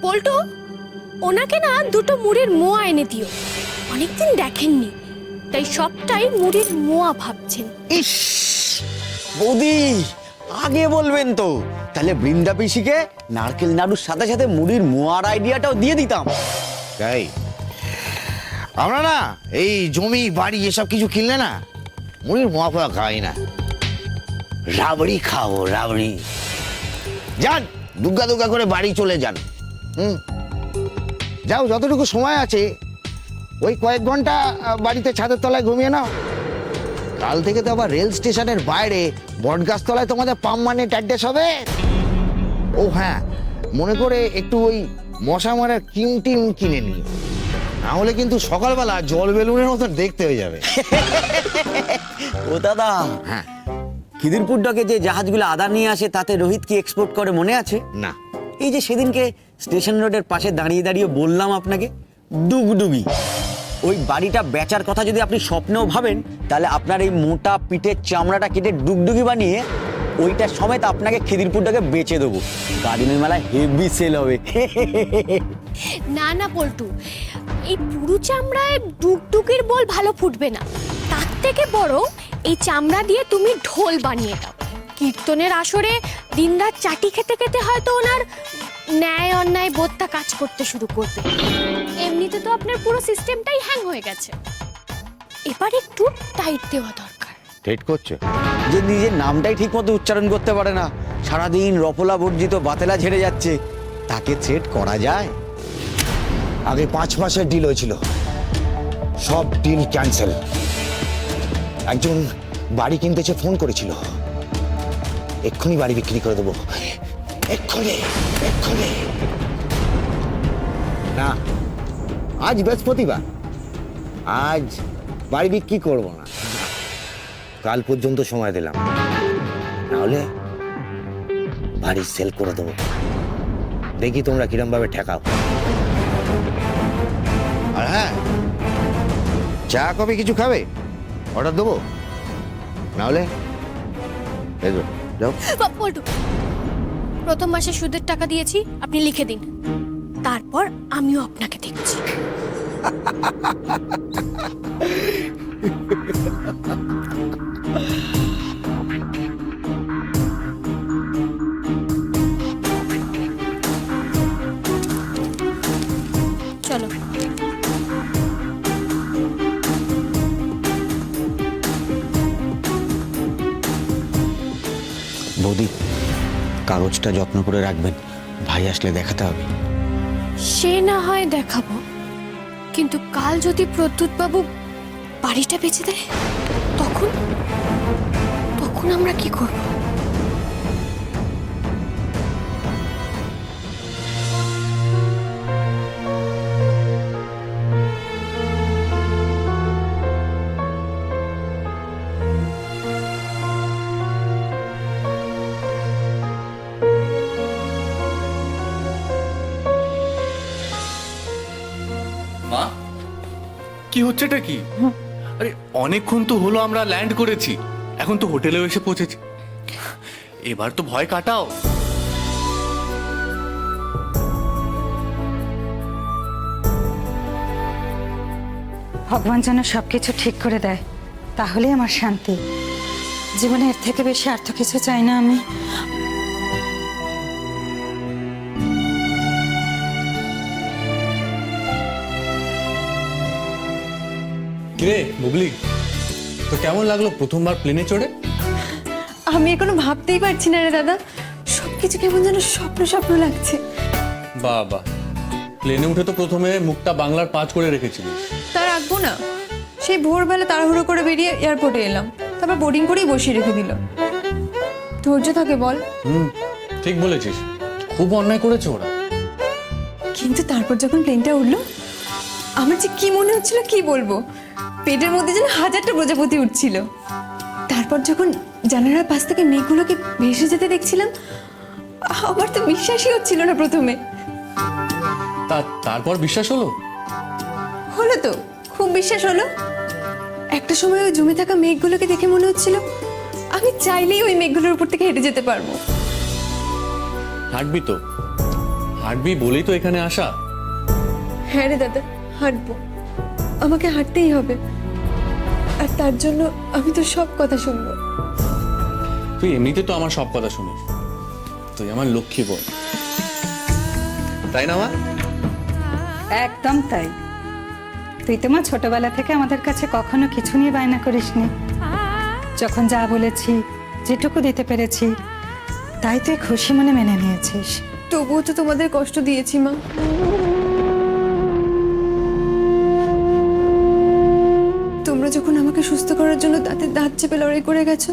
পল্টু, ওনাকে না দুটো মুড়ির মোয়া এনে দিও। অনেকদিন দেখেননি, তাই সবটাই মুড়ির মোয়া ভাবছেন। ইস বৌদি, আগে বলবেন তো, তাহলে বৃন্দা পিসিকে নারকেল নাড়ুর সাথে সাথে মুড়ির মোয়ার আইডিয়াটাও দিয়ে দিতাম। তাই আমরা না এই জমি বাড়ি এসব কিছু কিনলে না মুড়ির মোয়া ফোয়া খাই না, রাবড়ি খাবো, রাবড়ি। যান দুগ্গা দুগ্গা করে বাড়ি চলে যান। যাও, যতটুকু সময় আছে ওই কয়েক ঘন্টা বাড়িতে ছাদের তলায় ঘুমিয়ে নাও। কাল থেকে তো আবার রেল স্টেশনের বাইরে বটগাছ তলায় তোমাদের পার্মানেন্ট অ্যাড্রেস হবে। ও হ্যাঁ, মনে করে একটু ওই মশা মারার ক্রিম টিম কিনে নিও, না হলে কিন্তু সকালবেলা জল বেলুনের মতো দেখতে হয়ে যাবে। ও দাদা, হ্যাঁ, খিদিরপুর ডকে যে জাহাজগুলো আদা নিয়ে আসে তাতে রোহিত কি এক্সপোর্ট করে মনে আছে? না। এই যে সেদিনকে স্টেশন রোডের পাশে দাঁড়িয়ে দাঁড়িয়ে বললাম আপনাকে, ডুগডুগি, ওই বাড়িটা বেচার কথা যদি আপনি স্বপ্নেও ভাবেন, তাহলে আপনার এই মোটা পিঠের চামড়াটা কেটে ডুগডুগি বানিয়ে ওইটা সমেত আপনাকে খিদিরপুরটাকে বেচে দেবো। গার্ডেনের মেলায় হেভি সেল হবে। না না পল্টু, এই পুরু চামড়ায় ডুগডুগির বল ভালো ফুটবে না। তার থেকে বরং এই চামড়া দিয়ে তুমি ঢোল বানিয়ে দাও। কীর্তনের আসরে দিনরাত চাটি খেতে খেতে হয়তো ওনার ন্যায় অন্যায় বোধটা কাজ করতে শুরু করবে। এমনিতে তো আপনার পুরো সিস্টেমটাই হ্যাং হয়ে গেছে, এবার একটু টাইট দেওয়া দরকার। ঠিক করছো? যে নিজের নামটাই ঠিক মতো উচ্চারণ করতে পারে না, সারাদিন রপলা বর্জিত বাতেলা ঝেড়ে যাচ্ছে, তাকে থ্রেট করা যায়? আগে 5 মাসের ডিল হয়েছিল, সব ডিল ক্যান্সেল। একজন বাড়ি কিনতে এসে ফোন করেছিল, এক্ষুনি বাড়ি বিক্রি করে দেবো, এক্ষুনি এক্ষুনি। না, আজ বৃহস্পতিবার, আজ বাড়ি বিক্রি করবো না, কাল পর্যন্ত সময় দিলাম, নাহলে বাড়ি সেল করে দেবো। দেখি তোমরা কিরম ভাবে ঠেকাও। আর হ্যাঁ, চা কফি কিছু খাবে? অর্ডার দেবো, নাহলে এসো, যাও। পল্টু, প্রথম মাসে সুদের টাকা দিয়েছি, আপনি লিখে দিন, তারপর আমিও আপনাকে দেখছি। চলো। বৌদি, কাগজটা যত্ন করে রাখবেন, ভাই আসলে দেখাতে হবে। সে না হয় দেখাবো, কিন্তু কাল যদি প্রদ্যুৎ বাবু বাড়িটা বেচে দেয়, তখন তখন আমরা কি করব? মা, কি হচ্ছে এটা কি? আরে অনেকক্ষণ তো হলো আমরা ল্যান্ড করেছি, এখন তো হোটেলেও এসে পৌঁছেছি, এবার তো ভয় কাটাও। ভগবান যেন সবকিছু ঠিক করে দেয়, তাহলে আমার শান্তি। জীবনে এর থেকে বেশি আর তো কিছু চাই না আমি। কিরে বুবলি, তো কেমন লাগলো প্রথমবার প্লেনে চড়ে? আমি এখনো ভাবতেই পারছি না রে দাদা, সবকিছু কেমন যেন স্বপ্ন স্বপ্ন লাগছে। বাবা, প্লেনে উঠে তো প্রথমে মুখটা বাংলার 5 করে রেখেছিলিস। তার রাখবো না, সেই ভোরবেলা তাড়াহুড়ো করে বেরিয়ে এয়ারপোর্টে এলাম, তারপর বোর্ডিং করেই বসিয়ে রেখে দিল। ধৈর্য থাকে বল। ঠিক বলেছিস, খুব অন্যায় করেছে ওরা। কিন্তু তারপর যখন প্লেনটা উঠলো, আমার যে কি মনে হচ্ছিল কি বলবো, পেটের মধ্যে যেন 1000টা প্রজাপতি উঠছিল। তারপর যখন জানালার পাশ থেকে মেঘগুলোকে ভেসে যেতে দেখছিলাম, আমার তো বিশ্বাসই হচ্ছিল না প্রথমে। তারপর বিশ্বাস হলো? হলো তো, খুব বিশ্বাস হলো। একটা সময় ওই জমে থাকা মেঘগুলোকে দেখে মনে হচ্ছিল আমি চাইলেই ওই মেঘগুলোর উপর থেকে হেঁটে যেতে পারবো। হাঁটবি তো, হাঁটবি বলেই তো এখানে আসা। হ্যাঁ রে দাদা, হাঁটবো, আমাকে হাঁটতেই হবে। আর তার জন্য আমি তো সব কথা শুনবো। তুই এমনিতে তো আমার সব কথা শুনিস, তুই আমার লক্ষ্মী বোন, তাই না মা? একদম তাই। তুই তো মা ছোটবেলা থেকে আমাদের কাছে কখনো কিছু নিয়ে বায়না করিসনি। যখন যা বলেছি, যেটুকু দিতে পেরেছি, তাই তুই খুশি মনে মেনে নিয়েছিস। তবুও তো তোমাদের কষ্ট দিয়েছি মা। তোমরা যখন আমাকে সুস্থ করার জন্য দাঁতে দাঁত চেপে লড়াই করে গেছো,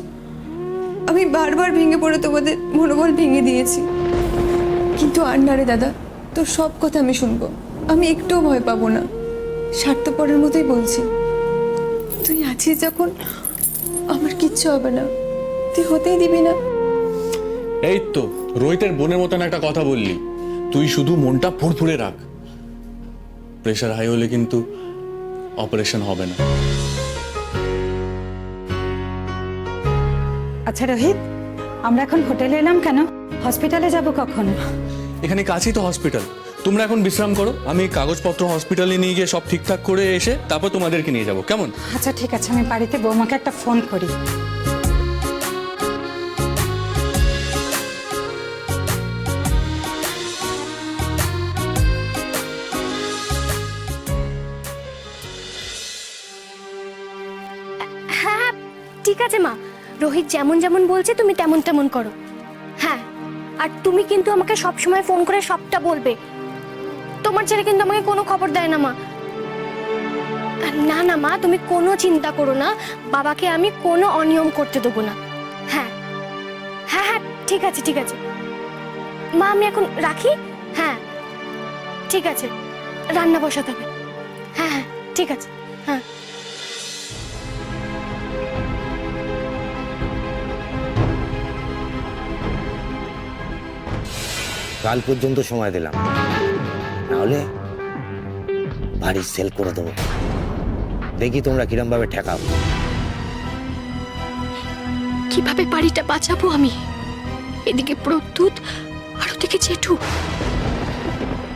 আমি বারবার ভেঙে পড়ে তোমাদের মনোবল ভেঙে দিয়েছি। কিন্তু আর না রে দাদা, তোর সব কথা আমি শুনবো, আমি একটুও ভয় পাবো না। স্বার্থপরের মতোই বলছি, তুই আছিস যখন আমার কিচ্ছু হবে না। তুই হতেই দিবি না। এই তো রোহিতের বোনের মতন একটা কথা বললি, তুই শুধু মনটা ফুরফুরে রাখ। প্রেশার হাই হলে কিন্তু অপারেশন হবে না। আচ্ছা রোহিত, আমরা এখন হোটেলে এলাম কেন? হসপিটালে যাব কখন? এখানে কাছেই তো হসপিটাল, তোমরা এখন বিশ্রাম করো, আমি কাগজপত্র হসপিটালে নিয়ে গিয়ে সব ঠিকঠাক করে এসে তারপর তোমাদেরকে নিয়ে যাব, কেমন? আচ্ছা ঠিক আছে, আমি বাড়িতে বৌমাকে একটা ফোন করি। হ্যাঁ ঠিক আছে মা, রোহিত যেমন যেমন বলছে তুমি তেমন তেমন করো। হ্যাঁ, আর তুমি কিন্তু আমাকে সব সময় ফোন করে সবটা বলবে। তোমার ছেলে কিন্তু আমাকে কোনো খবর দেয় না মা। না না মা, তুমি কোনো চিন্তা করো না, বাবাকে আমি কোনো অনিয়ম করতে দেবো না। হ্যাঁ হ্যাঁ হ্যাঁ ঠিক আছে ঠিক আছে মা, আমি এখন রাখি। হ্যাঁ ঠিক আছে, রান্না বসাতে হবে। হ্যাঁ হ্যাঁ ঠিক আছে। হ্যাঁ কাল পর্যন্ত সময় দিলাম, নাহলে বাড়ি সেল করে দেবো। দেখি তোমরা কিরম ভাবে ঠেকাও। কিভাবে বাড়িটা বাঁচাবো আমি? এদিকে প্রদ্যুৎ আর ওদিকে জেঠু,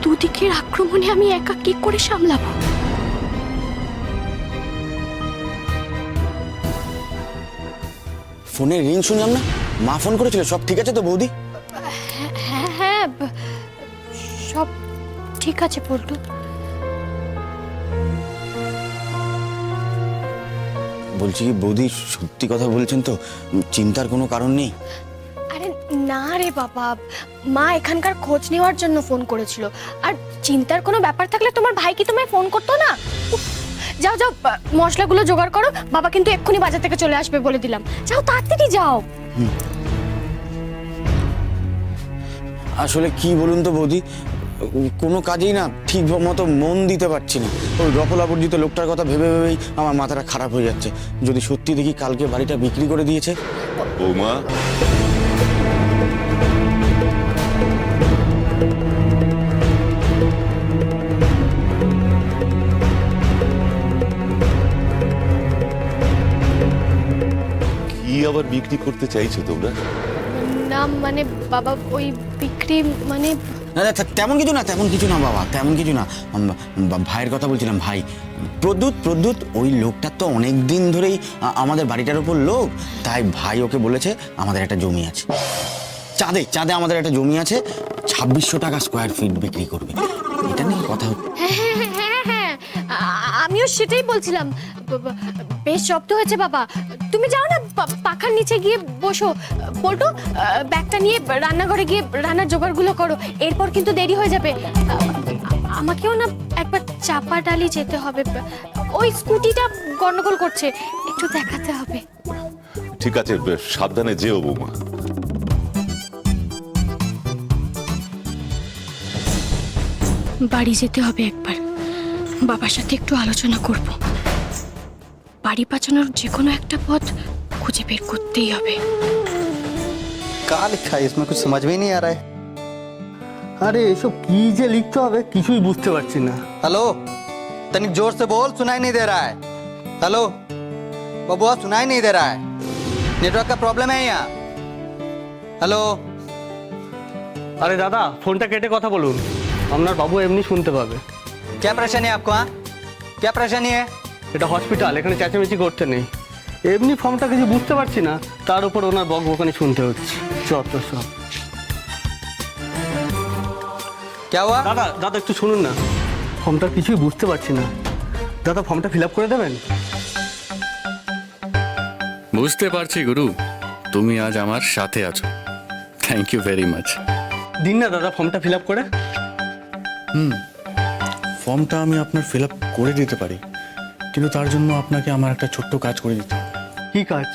দুদিকের আক্রমণে আমি একা কি করে সামলাবো? ফোনে রিং শুনলাম না, মা ফোন করেছিল, সব ঠিক আছে তো বৌদি? হ্যাঁ হ্যাঁ সব ঠিক আছে পল্টু। বলছি কি বৌদি, সত্যি কথা বলছেন তো? চিন্তার কোনো কারণ নেই? আরে না রে বাবা, মা এখানকার খোঁজ নেওয়ার জন্য ফোন করেছিল। আর চিন্তার কোনো ব্যাপার থাকলে তোমার ভাই কি তোমায় ফোন করতো না? উফ, যাও যাও, মশলাগুলো জোগাড় করো, বাবা কিন্তু এক্ষুনি বাজার থেকে চলে আসবে বলে দিলাম। যাও তাড়াতাড়ি যাও। আসলে কি বলুন তো বৌদি, কোনো কাজেই না ঠিক মতো মন দিতে পারছি না। ওই রফলাবর্জিত লোকটার কথা ভেবে ভেবেই আমার মাথাটা খারাপ হয়ে যাচ্ছে। যদি সত্যি দেখি কালকে বাড়িটা বিক্রি করে দিয়েছে। বৌমা, কি আবার বিক্রি করতে চাইছো তোমরা? না মানে বাবা, ওই বিক্রি মানে না না, তেমন কিছু না, তেমন কিছু না বাবা, তেমন কিছু না। ভাইয়ের কথা বলছিলাম, ভাই প্রদ্যুৎ ওই লোকটা তো অনেক দিন ধরেই আমাদের বাড়িটার উপর লোক, তাই ভাই ওকে বলেছে আমাদের একটা জমি আছে চাঁদে আমাদের একটা জমি আছে, 2600 টাকা স্কোয়ার ফিট বিক্রি করবে। এটা নিয়ে কথা হচ্ছে। হ্যাঁ, আমিও সেটাই বলছিলাম। বেশ জব্দ হয়েছে বাবা, তুমি যাও না পাখার নিচে গিয়ে বসো। পল্টু, ব্যাগটা নিয়ে রান্নাঘরে গিয়ে রান্নার জোগাড়গুলো করো, এরপর কিন্তু দেরি হয়ে যাবে। আমাকেও না একবার চাপা ডালি যেতে হবে, ওই স্কুটিটা গন্ডগোল করছে, একটু দেখাতে হবে। ঠিক আছে, সাবধানে যেও বৌমা। বাড়ি যেতে হবে একবার, বাবার সাথে একটু আলোচনা করব। বাড়ি বাঁচানোর যে কোনো একটা পথ খুঁজে বের করতেই হবে। क्या लिखा है इसमें? कुछ समझ में ही नहीं आ रहा है। अरे এসব কি যে লিখতে হবে কিছুই বুঝতে পারছি না। हेलो, तनिक जोर से बोल, सुनाई नहीं दे रहा है। हेलो बबुआ, सुनाई नहीं दे रहा है, नेटवर्क का प्रॉब्लम है यहाँ। हेलो, আরে দাদা ফোনটা কেটে কথা বলুন, আপনার বাবু এমনি শুনতে পাবে। क्या परेशानी है आपको? हाँ, क्या परेशानी है? এটা হসপিটাল, এখানে চেঁচামেচি করতে নেই। এমনি ফর্মটা কিছু বুঝতে পারছি না, তার উপর ওনার বকবকানি শুনতে হচ্ছে। যত সব। क्या हुआ? দাদা দাদা একটু শুনুন না, ফর্মটা কিছুই বুঝতে পারছি না। দাদা ফর্মটা ফিল আপ করে দেবেন? বুঝতে পারছি গুরু, তুমি আজ আমার সাথে আছো। Thank you very much. দিন না দাদা ফর্মটা ফিল আপ করে। ফর্মটা আমি আপনার ফিল আপ করে দিতে পারি, কিন্তু তার জন্য আপনাকে আমার একটা ছোট্ট কাজ করে দিতে হবে। কি কাজ?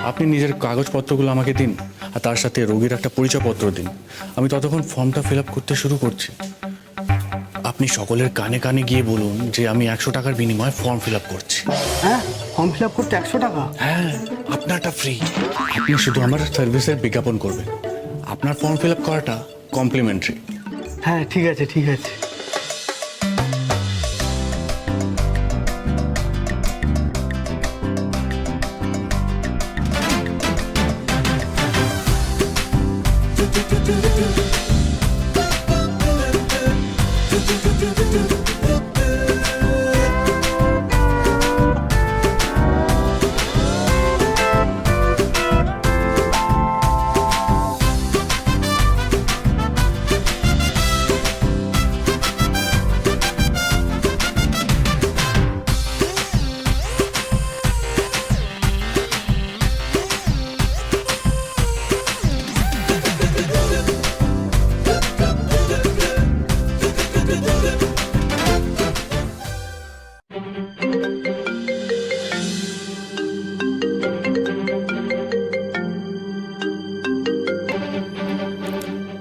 আপনি নিজের কাগজপত্রগুলো আমাকে দিন, আর তার সাথে রোগীর একটা পরিচয়পত্র দিন। আমি ততক্ষণ ফর্মটা ফিল আপ করতে শুরু করছি। আপনি সকলের কানে কানে গিয়ে বলুন যে আমি 100 টাকার বিনিময়ে ফর্ম ফিল আপ করছি। হ্যাঁ, ফর্ম ফিল আপ করতে 100 টাকা? হ্যাঁ, আপনারটা ফ্রি। আপনি শুধু আমার সার্ভিসের বিজ্ঞাপন করবেন, আপনার ফর্ম ফিল আপ করাটা কমপ্লিমেন্টারি। হ্যাঁ ঠিক আছে ঠিক আছে।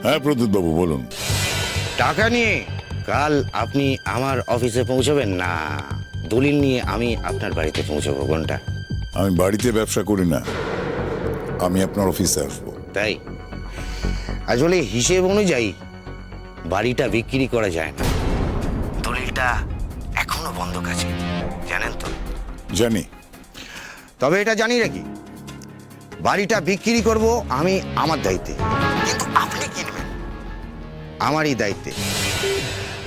হ্যাঁ প্রদ্যুৎ বাবু বলুন। টাকা নিয়ে কাল আপনি আমার অফিসে পৌঁছবেন না, দলিল নিয়ে আমি আপনার বাড়িতে পৌঁছবো। কোনটা? আমি বাড়িতে ব্যবসা করি না, আমি আপনার অফিসে আসবো। তাই আসলে হিসেব অনুযায়ী বাড়িটা বিক্রি করা যায় না, দলিলটা এখনো বন্ধক আছে, জানেন তো? জানি। তবে এটা জানি নাকি, বাড়িটা বিক্রি করব আমি আমার দায়িত্বে, কিন্তু আপনি কিনবেন আমারই দায়িত্বে।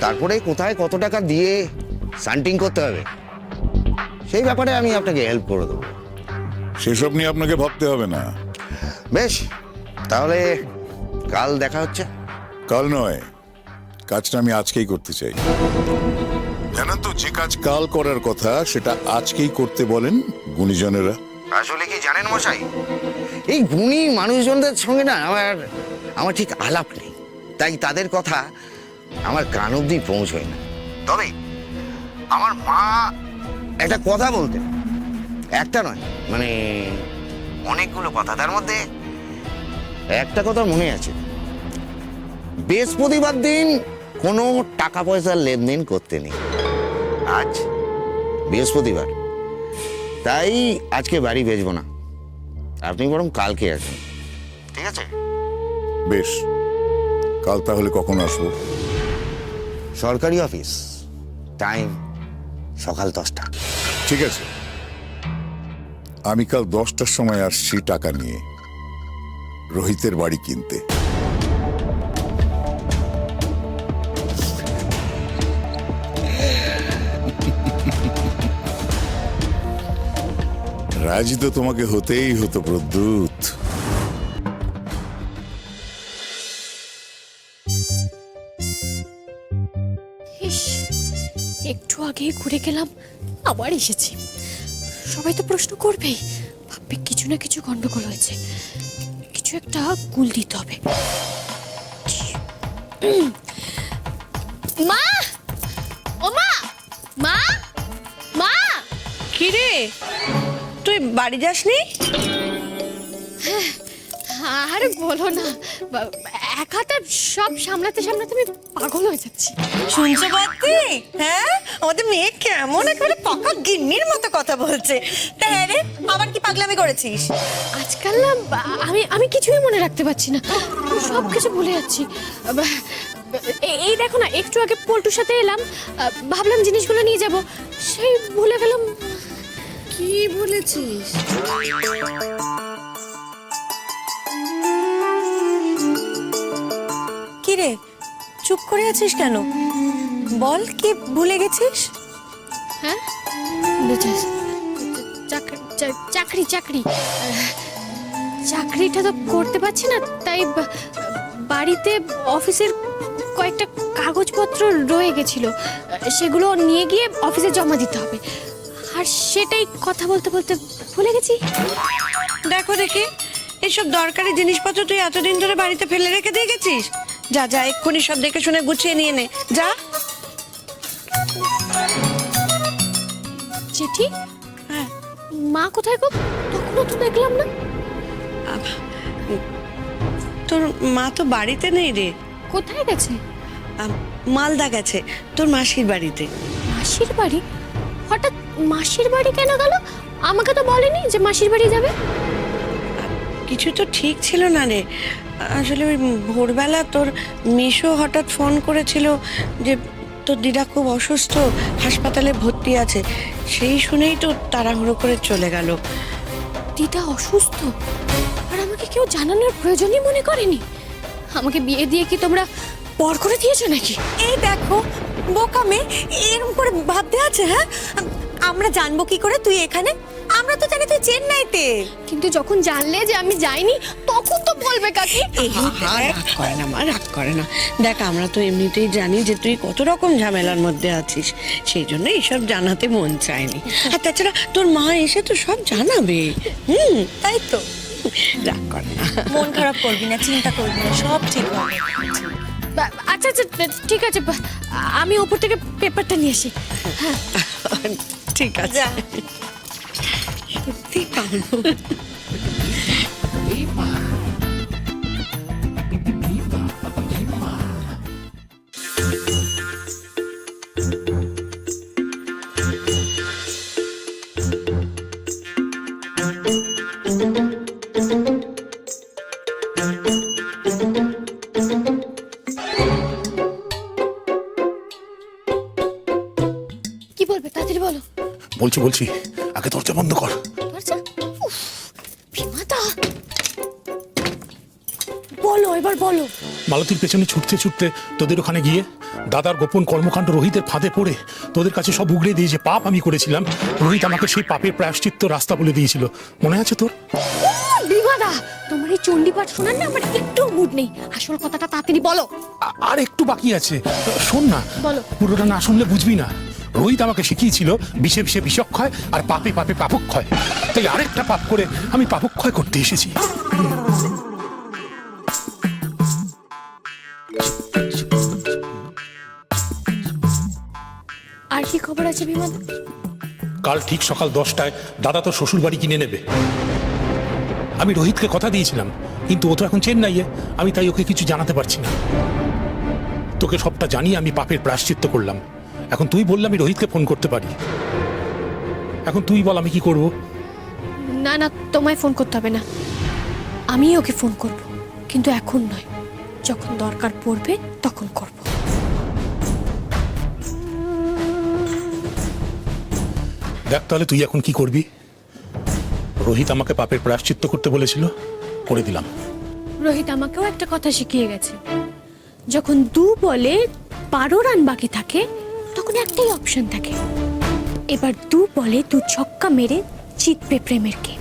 তারপরে কোথায় কত টাকা দিয়ে সান্টিং করতে হবে সেই ব্যাপারে আমি আপনাকে হেল্প করে দেবো। সেসব নিয়ে আপনাকে ভাবতে হবে না। বেশ, তাহলে কাল দেখা হচ্ছে। কাল নয়, কাজটা আমি আজকেই করতে চাই। জানেন তো, যে কাজ কাল করার কথা সেটা আজকেই করতে বলেন গুণীজনেরা। আসলে কি জানেন মশাই, এই গুণী মানুষজনদের সঙ্গে না আমার ঠিক আলাপ নেই, তাই তাদের কথা আমার কান অব্দি পৌঁছয় না। তবে আমার মা একটা কথা বলতেন, একটা নয় মানে অনেকগুলো কথা, তার মধ্যে একটা কথা মনে আছে, বৃহস্পতিবার দিন কোনো টাকা পয়সার লেনদেন করতে নেই। আজ বৃহস্পতিবার, তাই আজকে বাড়ি বেচবো না, আপনি বরং কালকে আসুন, ঠিক আছে? বেশ, কাল তাহলে কখন আসবো? সরকারি অফিস, টাইম সকাল 10টা। ঠিক আছে, আমি কাল 10টার সময় আসছি টাকা নিয়ে রোহিতের বাড়ি কিনতে। রাজি তো তোমাকে হতেই হতো প্রদ্যুৎ। ইস, একটু আগে ঘুরে গেলাম, আবার এসেছি। সবাই তো প্রশ্ন করবেই, ভাববে কিছু না কিছু গন্ডগোল হয়েছে, কিছু একটা গুল দিতে হবে। মা, ও মা, মা, মা। কিরে, তুই বাড়ি যাসনি? আরে বলো না, এক হাতে সব সামলাতে সামলাতে আমি পাগল হয়ে যাচ্ছি। শুনছো বাতি? হ্যাঁ, আমাদের মেয়ে কেমন একেবারে পাকা গিন্নির মতো কথা বলছে। তা হ্যাঁ রে, আবার কি পাগলামি করেছিস? আজকাল না আমি কিছুই মনে রাখতে পারছি না, সব কিছু ভুলে যাচ্ছি। এই দেখো না, একটু আগে পল্টুর সাথে এলাম, ভাবলাম জিনিসগুলো নিয়ে যাব, সেই ভুলে গেলাম। কি বলেছিস? রে চুপ করে আছিস কেন? বল কি ভুলে গেছিস? হ্যাঁ চাকরি চাকরি চাকরিটা তো করতে পারছি না, তাই বাড়িতে অফিসের কয়েকটা কাগজপত্র রয়ে গেছিল, সেগুলো নিয়ে গিয়ে অফিসে জমা দিতে হবে, আর সেটাই কথা বলতে বলতে ভুলে গেছি। দেখো দেখি, এইসব দরকারি জিনিসপত্র তুই এতদিন ধরে বাড়িতে ফেলে রেখে দিয়ে গেছিস? যা যা এক্ষুনি সব দেখে শুনে গুছিয়ে নিয়ে নে, যা। চিঠি? হ্যাঁ। মা কোথায় গো? তখনও তো দেখলাম না। তোর মা তো বাড়িতে নেই রে। কোথায় গেছে? মালদা গেছে, তোর মাসির বাড়িতে। মাসির বাড়ি? হঠাৎ মাসির বাড়ি কেন গেল? আমাকে তো বলেনি যে মাসির বাড়ি যাবে। কিছু তো ঠিক ছিল না রে। আসলে ওই ভোরবেলা তোর মিশো হঠাৎ ফোন করেছিল যে তোর দিদা খুব অসুস্থ, হাসপাতালে ভর্তি আছে। সেই শুনেই তো তাড়াহুড়ো করে চলে গেল। দিদা অসুস্থ আর আমাকে কেউ জানানোর প্রয়োজনই মনে করেনি? আমাকে বিয়ে দিয়ে কি তোমরা পর করে দিয়েছো নাকি? এই দেখো বোকা মেয়ে, এরকম করে ভাবতে আছে? হ্যাঁ, আমরা জানবো কি করে তুই এখানে? আমরা তো জানি তুই চেন্নাইতে। কিন্তু যখন জানলে যে আমি যাইনি, তখন তো বলবে কাকি। রাগ করে না মা, রাগ করে না। দেখ, আমরা তো এমনিতেই জানি যে তুই কত রকম ঝামেলার মধ্যে আছিস, সেই জন্য এইসব জানাতে মন চায়নি। আর তাছাড়া তোর মা এসে তো সব জানাবে। তাই তো, রাগ করে না, মন খারাপ করবি না, চিন্তা করবি না, সব ঠিক হবে। আচ্ছা আচ্ছা ঠিক আছে, আমি ওপর থেকে পেপারটা নিয়ে আসি। হ্যাঁ ঠিক আছে। সত্যি কালো। কি বলবে তাড়াতাড়ি বলো। বলছি আগে দরজা বন্ধ কর। দরজা? উফ, বিমাতা, বলো এবার বলো। মালতীর পেছনে ছুটতে ছুটতে তোদের ওখানে গিয়ে দাদার গোপন কর্মকাণ্ড রোহিতের ফাঁদে পড়ে তোদের কাছে সব উগড়ে দিয়ে যে পাপ আমি করেছিলাম, রোহিত আমাকে সেই পাপের প্রায়শ্চিত্ত রাস্তা বলে দিয়েছিল, মনে আছে তোর? বিমাদা, তোমার এই চণ্ডীপাঠ শোনার না আমার একটু মুড নেই, আসল কথাটা তাড়াতাড়ি বলো। আর একটু বাকি আছে, শোন না। বলো। পুরোটা না শুনলে বুঝবি না। রোহিত আমাকে শিখিয়েছিল বিষে বিষে বিষক্ষয় আর পাপে পাপে পাপক্ষয়, তাই আরেকটা পাপ করে আমি পাপক্ষয় করতে এসেছি। আর কি খবর আছে বিমাদা? কাল ঠিক সকাল 10টায় দাদা তো শ্বশুর বাড়ি কিনে নেবে। আমি রোহিতকে কথা দিয়েছিলাম, কিন্তু ও তো এখন চেন্নাইয়ে, আমি তাই ওকে কিছু জানাতে পারছি না। তোকে সবটা জানিয়ে আমি পাপের প্রায়শ্চিত্ত করলাম। এখন তুই বললাম আমি রোহিতকে ফোন করতে পারি, এখন তুই বল আমি কি করব? না না, তোমায় ফোন করতে হবে না, আমি ওকে ফোন করব, কিন্তু এখন নয়, যখন দরকার পড়বে তখন করব। দেখ তাহলে তুই এখন কি করবি? রোহিত আমাকে পাপের প্রায়শ্চিত্ত করতে বলেছিল, করে দিলাম। রোহিত আমাকেও একটা কথা শিখিয়ে গেছে, যখন 2 বলে 12 রান বাকি থাকে তখন একটাই অপশন থাকে, এবার 2 বলে 2 ছক্কা মেরে জিতবে প্রেমের গেম।